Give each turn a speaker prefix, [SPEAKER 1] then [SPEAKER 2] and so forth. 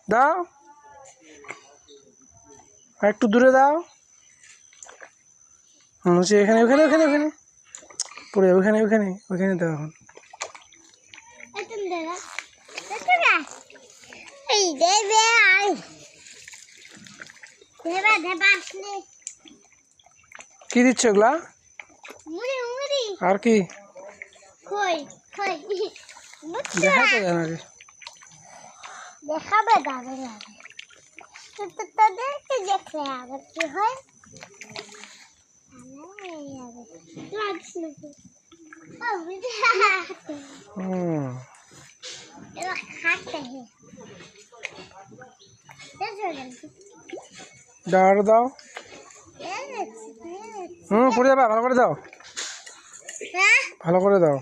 [SPEAKER 1] দাও, আর একটু দূরে দাও। এখানে ওখানে ওখানে ওখানে পড়ে যাবে, ওখানে ওখানে ওখানে দাও। কি দিচ্ছ এগুলা? আর কি দেখাতে দেন আগে।
[SPEAKER 2] দেখাবে দাবে তোদেরকে দেখলে আবার কি হয়।
[SPEAKER 1] দাও দাও। পড়ে যাবে, ভালো করে দাও, ভালো করে দাও।